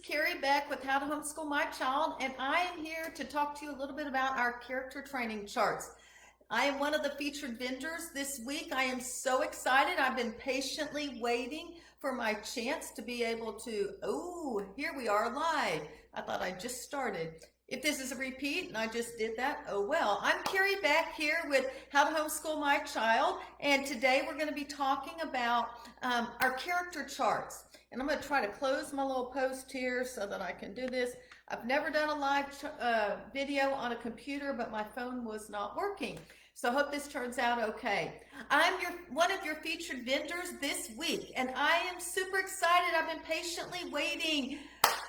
Carrie back with How to Homeschool My Child, and I am here to talk to you a little bit about our character training charts. I am one of the featured vendors this week. I am so excited. I've been patiently waiting for my chance to be able to, here we are live. I thought I just started. If this is a repeat and I just did that, oh well. I'm Carrie back here with How to Homeschool My Child, and today we're going to be talking about our character charts. And I'm going to try to close my little post here so that I can do this. I've never done a live video on a computer, but my phone was not working. So I hope this turns out okay. I'm one of your featured vendors this week, and I am super excited. I've been patiently waiting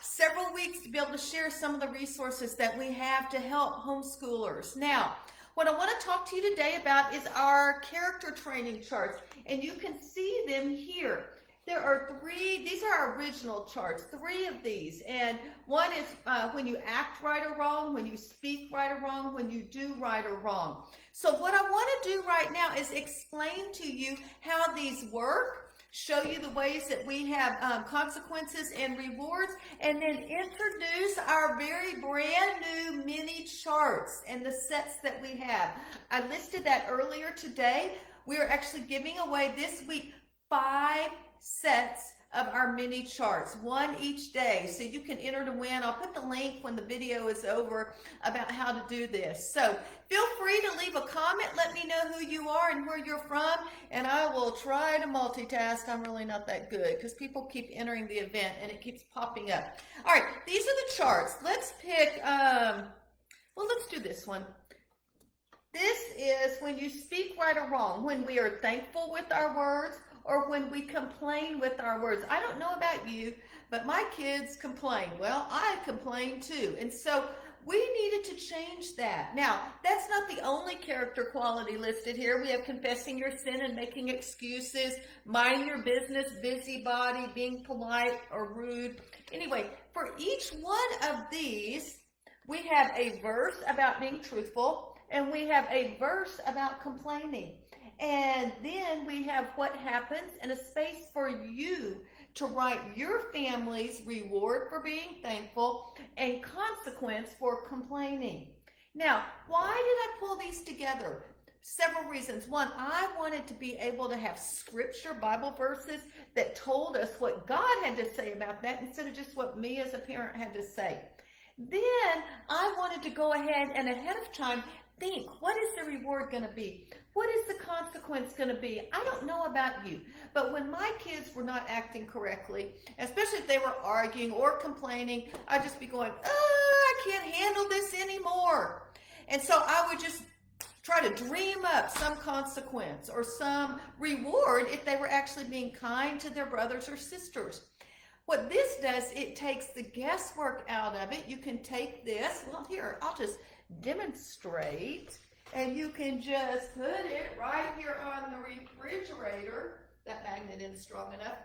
several weeks to be able to share some of the resources that we have to help homeschoolers. Now, what I want to talk to you today about is our character training charts, and you can see them here. There are three, these are our original charts, three of these. And one is when you act right or wrong, when you speak right or wrong, when you do right or wrong. So what I want to do right now is explain to you how these work, show you the ways that we have consequences and rewards, and then introduce our very brand new mini charts and the sets that we have. I listed that earlier today. We are actually giving away this week 5 sets of our mini charts, one each day, so you can enter to win. I'll put the link when the video is over about how to do this. So feel free to leave a comment. Let me know who you are and where you're from, and I will try to multitask. I'm really not that good because people keep entering the event and it keeps popping up. All right, these are the charts. Let's pick, let's do this one. This is when you speak right or wrong, when we are thankful with our words, or when we complain with our words. I don't know about you, but my kids complain. Well, I complain too. And so we needed to change that. Now, that's not the only character quality listed here. We have confessing your sin and making excuses, mind your business, busybody, being polite or rude. Anyway, for each one of these, we have a verse about being truthful, and we have a verse about complaining. And then we have what happens and a space for you to write your family's reward for being thankful and consequence for complaining. Now, why did I pull these together? Several reasons. One, I wanted to be able to have scripture, Bible verses that told us what God had to say about that instead of just what me as a parent had to say. Then I wanted to go ahead and ahead of time think, what is the reward going to be? What is the consequence going to be? I don't know about you, but when my kids were not acting correctly, especially if they were arguing or complaining, I'd just be going, I can't handle this anymore. And so I would just try to dream up some consequence or some reward if they were actually being kind to their brothers or sisters. What this does, it takes the guesswork out of it. You can take this, well here, I'll just demonstrate, and you can just put it right here on the refrigerator. That magnet isn't strong enough.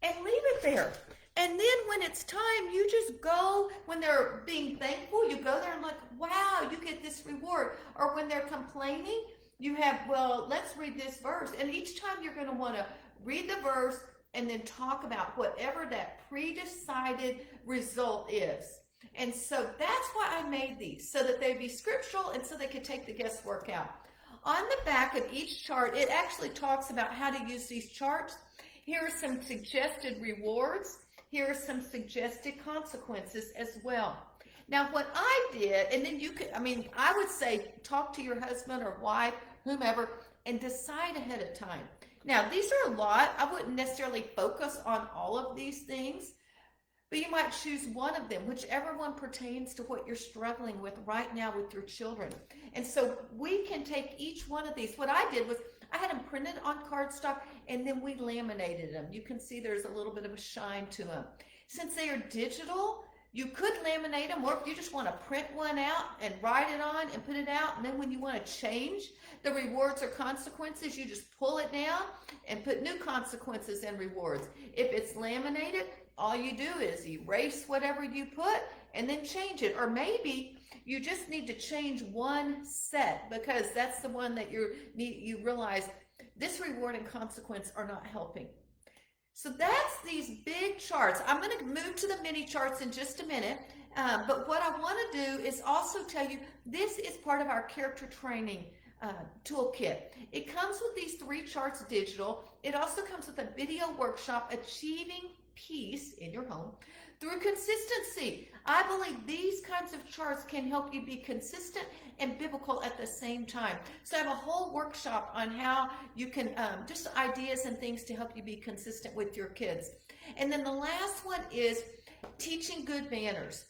And leave it there. And then when it's time, you just go, when they're being thankful, you go there and look, wow, you get this reward. Or when they're complaining, you have, well, let's read this verse. And each time you're going to want to read the verse and then talk about whatever that pre-decided result is. And so that's why I made these, so that they'd be scriptural and so they could take the guesswork out. On the back of each chart, it actually talks about how to use these charts. Here are some suggested rewards. Here are some suggested consequences as well. Now, what I did, and then you could, I would say talk to your husband or wife, whomever, and decide ahead of time. Now, these are a lot. I wouldn't necessarily focus on all of these things, but you might choose one of them, whichever one pertains to what you're struggling with right now with your children. And so we can take each one of these. What I did was I had them printed on cardstock, and then we laminated them. You can see there's a little bit of a shine to them. Since they are digital, you could laminate them, or if you just want to print one out and write it on and put it out, and then when you want to change the rewards or consequences, you just pull it down and put new consequences and rewards. If it's laminated, all you do is erase whatever you put and then change it. Or maybe you just need to change one set because that's the one that you realize this reward and consequence are not helping. So that's these big charts. I'm going to move to the mini charts in just a minute. But what I want to do is also tell you this is part of our character training toolkit. It comes with these 3 charts digital. It also comes with a video workshop, Achieving Peace in Your Home through Consistency. I believe these kinds of charts can help you be consistent and biblical at the same time. So I have a whole workshop on how you can, just ideas and things to help you be consistent with your kids. And then the last one is teaching good manners.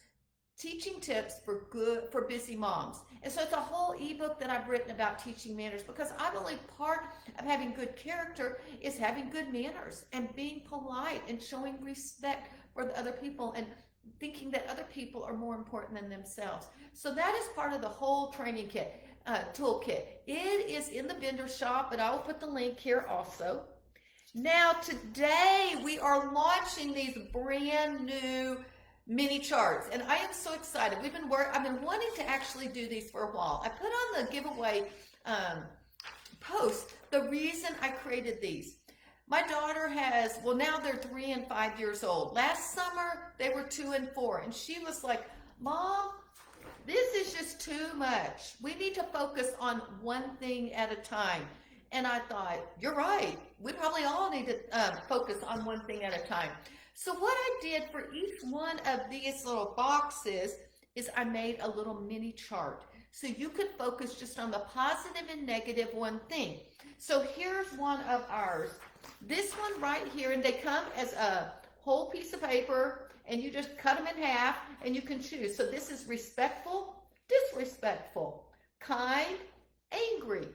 Teaching tips for busy moms. And so it's a whole ebook that I've written about teaching manners, because I believe part of having good character is having good manners and being polite and showing respect for the other people and thinking that other people are more important than themselves. So that is part of the whole training kit, toolkit. It is in the vendor shop, but I will put the link here also. Now today we are launching these brand new mini charts, and I am so excited. I've been wanting to actually do these for a while. I put on the giveaway post the reason I created these. My daughter has, well, now they're 3 and 5 years old. Last summer they were 2 and 4, and she was like, Mom, this is just too much. We need to focus on one thing at a time. And I thought, you're right. We probably all need to focus on one thing at a time. So what I did for each one of these little boxes is I made a little mini chart. So you could focus just on the positive and negative one thing. So here's one of ours. This one right here, and they come as a whole piece of paper, and you just cut them in half, and you can choose. So this is respectful, disrespectful, kind, angry.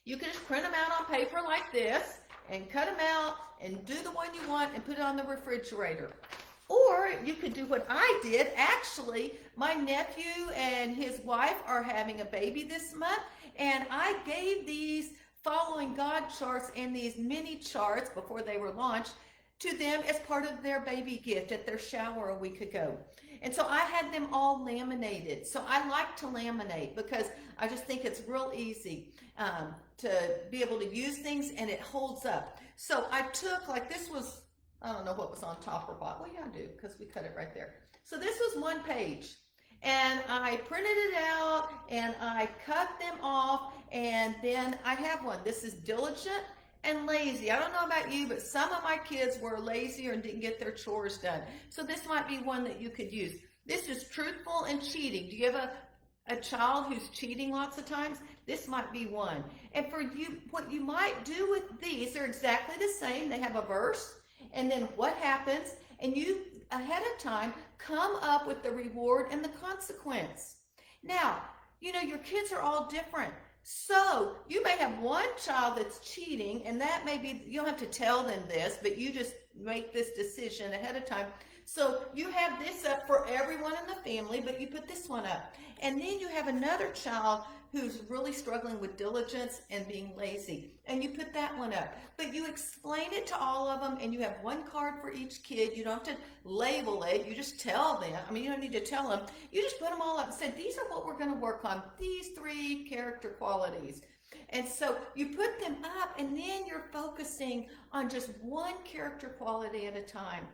You can just print them out on paper like this and cut them out and do the one you want and put it on the refrigerator. Or you could do what I did. Actually, my nephew and his wife are having a baby this month, and I gave these Following God charts and these mini charts before they were launched to them as part of their baby gift at their shower a week ago. And so I had them all laminated. So I like to laminate because I just think it's real easy to be able to use things, and it holds up. So I took, like, this was, I don't know what was on top or bottom. Well, yeah, I do, because we cut it right there. So this was one page, and I printed it out and I cut them off, and then I have one. This is diligent and lazy. I don't know about you, but some of my kids were lazy or didn't get their chores done. So this might be one that you could use. This is truthful and cheating. Do you have a child who's cheating lots of times? This might be one. And for you, what you might do with these, they're exactly the same. They have a verse and then what happens, and you ahead of time come up with the reward and the consequence. Now, you know, your kids are all different. So you may have one child that's cheating, and that may be, you don't have to tell them this, but you just make this decision ahead of time. So you have this up for everyone in the family, but you put this one up. And then you have another child who's really struggling with diligence and being lazy, and you put that one up. But you explain it to all of them, and you have one card for each kid. You don't have to label it. You just tell them. I mean, you don't need to tell them. You just put them all up and say, these are what we're going to work on, these 3 character qualities. And so you put them up, and then you're focusing on just one character quality at a time.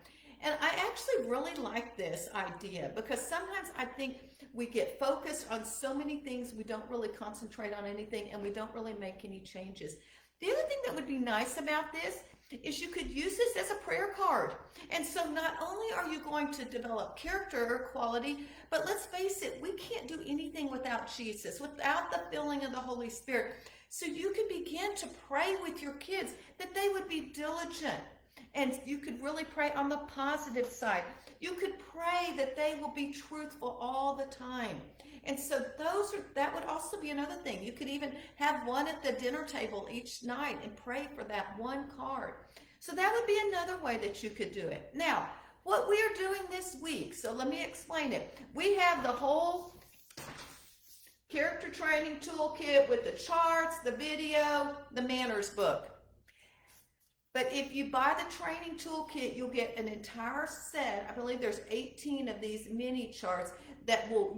And I actually really like this idea, because sometimes I think we get focused on so many things, we don't really concentrate on anything, and we don't really make any changes. The other thing that would be nice about this is you could use this as a prayer card. And so not only are you going to develop character quality, but let's face it, we can't do anything without Jesus, without the filling of the Holy Spirit. So you could begin to pray with your kids that they would be diligent. And you could really pray on the positive side. You could pray that they will be truthful all the time. And so that would also be another thing. You could even have one at the dinner table each night and pray for that one card. So that would be another way that you could do it. Now, what we are doing this week, so let me explain it. We have the whole character training toolkit with the charts, the video, the manners book. But if you buy the training toolkit, you'll get an entire set. I believe there's 18 of these mini charts that will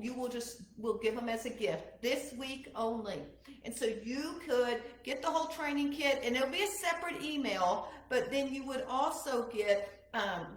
give them as a gift this week only. And so you could get the whole training kit, and it'll be a separate email, but then you would also get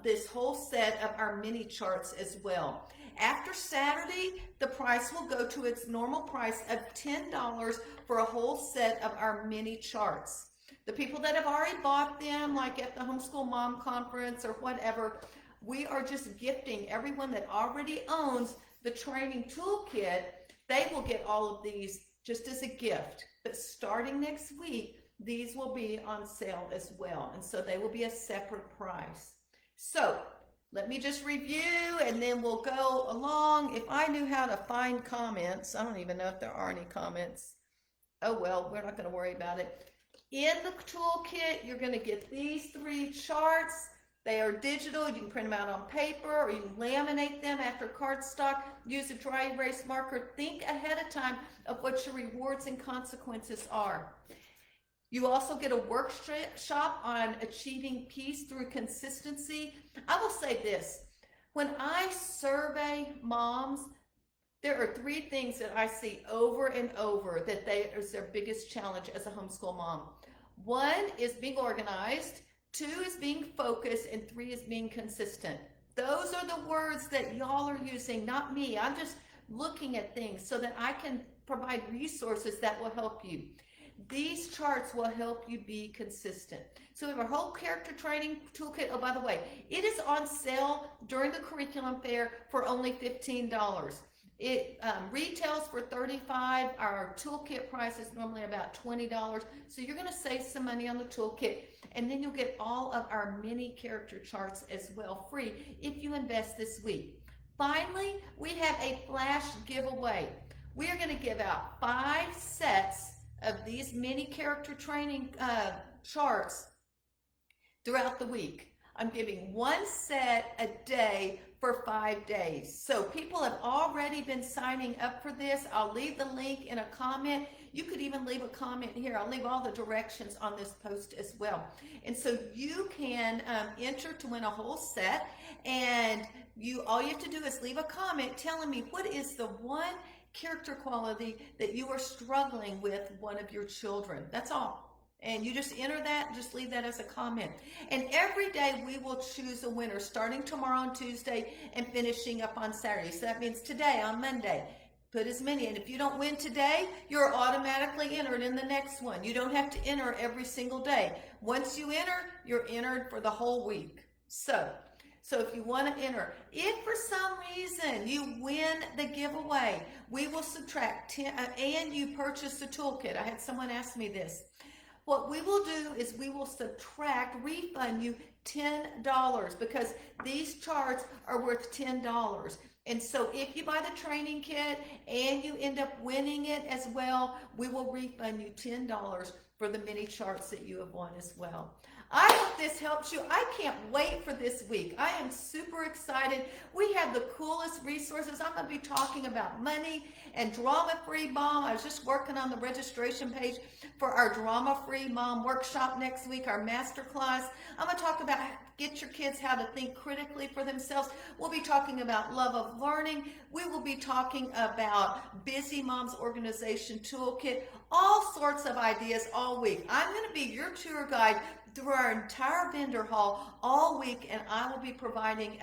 this whole set of our mini charts as well. After Saturday, the price will go to its normal price of $10 for a whole set of our mini charts. The people that have already bought them, like at the Homeschool Mom Conference or whatever, we are just gifting everyone that already owns the training toolkit. They will get all of these just as a gift. But starting next week, these will be on sale as well. And so they will be a separate price. So let me just review and then we'll go along. If I knew how to find comments, I don't even know if there are any comments. Oh well, we're not going to worry about it. In the toolkit, you're going to get these 3 charts. They are digital. You can print them out on paper or you can laminate them after cardstock. Use a dry erase marker. Think ahead of time of what your rewards and consequences are. You also get a workshop on achieving peace through consistency. I will say this. When I survey moms, there are 3 things that I see over and over that is their biggest challenge as a homeschool mom. 1 is being organized, 2 is being focused, and 3 is being consistent. Those are the words that y'all are using, not me. I'm just looking at things so that I can provide resources that will help you. These charts will help you be consistent. So we have our whole character training toolkit. Oh, by the way, it is on sale during the curriculum fair for only $15. It retails for $35. Our toolkit price is normally about $20. So you're going to save some money on the toolkit. And then you'll get all of our mini character charts as well, free, if you invest this week. Finally, we have a flash giveaway. We are going to give out 5 sets of these mini character training charts throughout the week. I'm giving 1 set a day for 5 days. So people have already been signing up for this. I'll leave the link in a comment. You could even leave a comment here. I'll leave all the directions on this post as well. And so you can enter to win a whole set. And all you have to do is leave a comment telling me what is the one character quality that you are struggling with one of your children. That's all. And you just enter that, just leave that as a comment. And every day we will choose a winner, starting tomorrow on Tuesday and finishing up on Saturday. So that means today on Monday. Put as many in. If you don't win today, you're automatically entered in the next one. You don't have to enter every single day. Once you enter, you're entered for the whole week. So if you want to enter, if for some reason you win the giveaway, we will subtract 10, and you purchase the toolkit. I had someone ask me this. What we will do is we will refund you $10 because these charts are worth $10. And so if you buy the training kit and you end up winning it as well, we will refund you $10 for the mini charts that you have won as well. I hope this helps you. I can't wait for this week. I am super excited. We have the coolest resources. I'm going to be talking about money and drama-free mom. I was just working on the registration page for our drama-free mom workshop next week, our masterclass. I'm going to talk about get your kids how to think critically for themselves. We'll be talking about love of learning. We will be talking about Busy Mom's Organization Toolkit, all sorts of ideas all week. I'm going to be your tour guide through our entire vendor hall all week, and I will be providing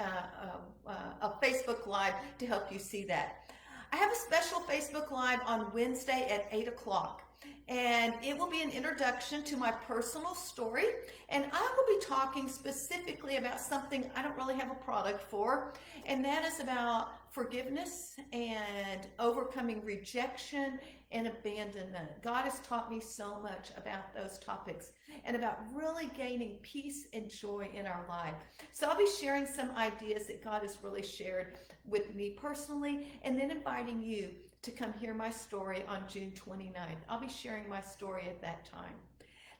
a Facebook Live to help you see that. I have a special Facebook Live on Wednesday at 8 o'clock. And it will be an introduction to my personal story, and I will be talking specifically about something I don't really have a product for, and that is about forgiveness and overcoming rejection and abandonment. God has taught me so much about those topics and about really gaining peace and joy in our life. So I'll be sharing some ideas that God has really shared with me personally, and then inviting you to come hear my story on June 29th. I'll be sharing my story at that time.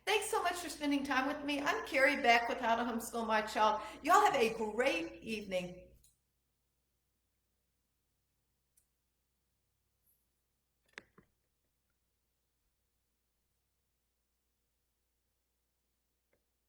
Thanks so much for spending time with me. I'm Carrie Beck with How to Homeschool My Child. Y'all have a great evening.